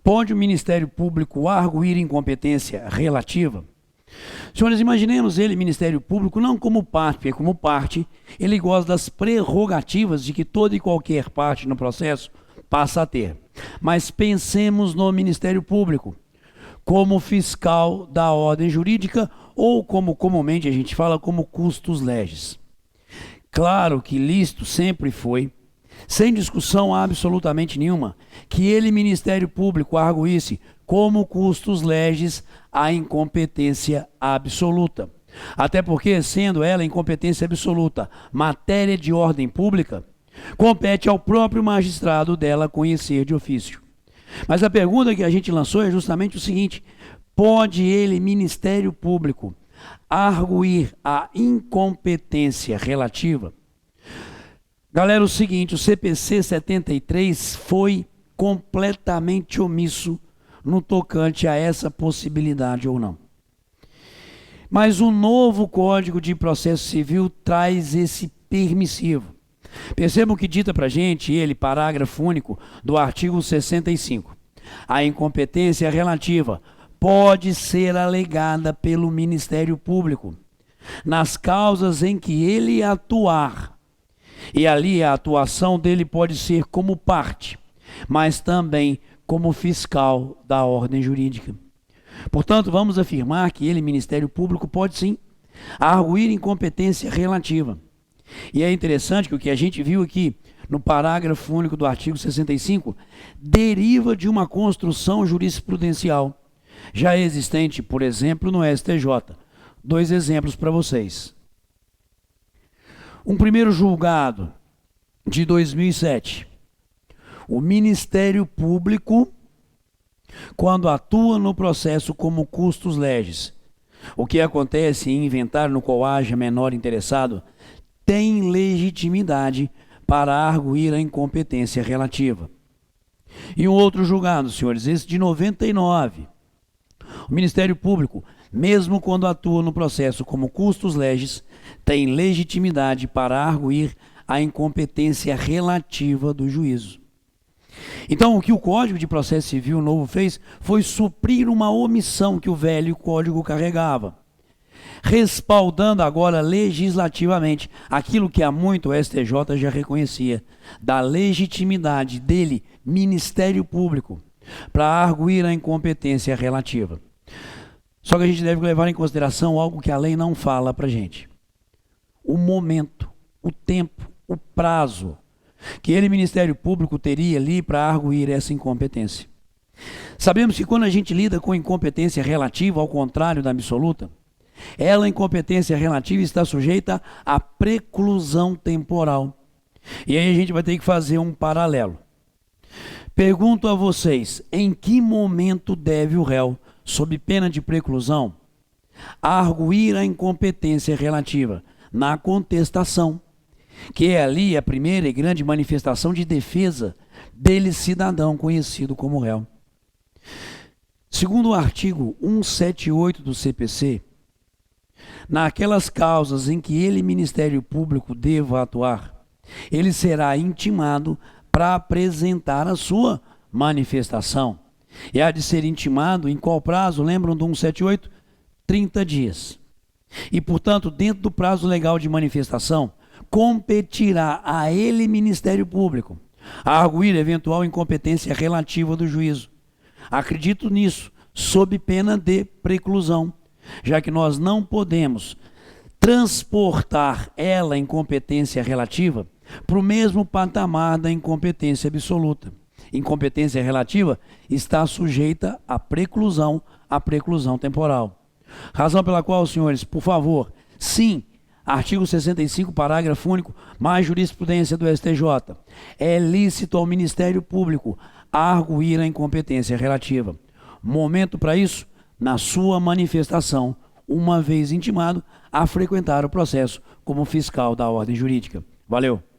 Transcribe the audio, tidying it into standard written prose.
Pode o Ministério Público arguir incompetência relativa? Senhores, imaginemos ele, Ministério Público, não como parte, porque como parte, ele goza das prerrogativas de que toda e qualquer parte no processo passa a ter. Mas pensemos no Ministério Público como fiscal da ordem jurídica ou como comumente a gente fala, como custos legis. Claro que lícito sempre foi, sem discussão absolutamente nenhuma, que ele, Ministério Público, arguísse como custos legis a incompetência absoluta. Até porque, sendo ela incompetência absoluta matéria de ordem pública, compete ao próprio magistrado dela conhecer de ofício. Mas a pergunta que a gente lançou é justamente o seguinte: pode ele, Ministério Público, arguir a incompetência relativa? Galera, o seguinte, o CPC 73 foi completamente omisso no tocante a essa possibilidade ou não. Mas o novo Código de Processo Civil traz esse permissivo. Percebam que dita para a gente ele, parágrafo único do artigo 65. A incompetência relativa pode ser alegada pelo Ministério Público nas causas em que ele atuar. E ali a atuação dele pode ser como parte, mas também como fiscal da ordem jurídica. Portanto, vamos afirmar que ele, Ministério Público, pode sim arguir incompetência relativa. E é interessante que o que a gente viu aqui no parágrafo único do artigo 65 deriva de uma construção jurisprudencial já existente, por exemplo, no STJ. Dois exemplos para vocês. Um primeiro julgado de 2007. O Ministério Público, quando atua no processo como custos legis, o que acontece em inventário no qual haja menor interessado, tem legitimidade para arguir a incompetência relativa. E um outro julgado, senhores, esse de 99. O Ministério Público, mesmo quando atua no processo como custos legis, tem legitimidade para arguir a incompetência relativa do juízo. Então, o que o Código de Processo Civil novo fez foi suprir uma omissão que o velho Código carregava, respaldando agora legislativamente aquilo que há muito o STJ já reconhecia, da legitimidade dele, Ministério Público, para arguir a incompetência relativa. Só que a gente deve levar em consideração algo que a lei não fala para a gente. O momento, o tempo, o prazo que ele, Ministério Público, teria ali para arguir essa incompetência. Sabemos que quando a gente lida com incompetência relativa, ao contrário da absoluta, ela, incompetência relativa, está sujeita à preclusão temporal. E aí a gente vai ter que fazer um paralelo. Pergunto a vocês, em que momento deve o réu, sob pena de preclusão, arguir a incompetência relativa? Na contestação, que é ali a primeira e grande manifestação de defesa dele, cidadão conhecido como réu. Segundo o artigo 178 do CPC, naquelas causas em que ele, Ministério Público, deva atuar, ele será intimado para apresentar a sua manifestação. E há de ser intimado em qual prazo? Lembram do 178? 30 dias. E, portanto, dentro do prazo legal de manifestação, competirá a ele, Ministério Público, a arguir eventual incompetência relativa do juízo. Acredito nisso, sob pena de preclusão, já que nós não podemos transportar ela, incompetência relativa, para o mesmo patamar da incompetência absoluta. Incompetência relativa está sujeita à preclusão temporal. Razão pela qual, senhores, por favor, sim, artigo 65, parágrafo único, mais jurisprudência do STJ, é lícito ao Ministério Público arguir a incompetência relativa. Momento para isso, na sua manifestação, uma vez intimado a frequentar o processo como fiscal da ordem jurídica. Valeu!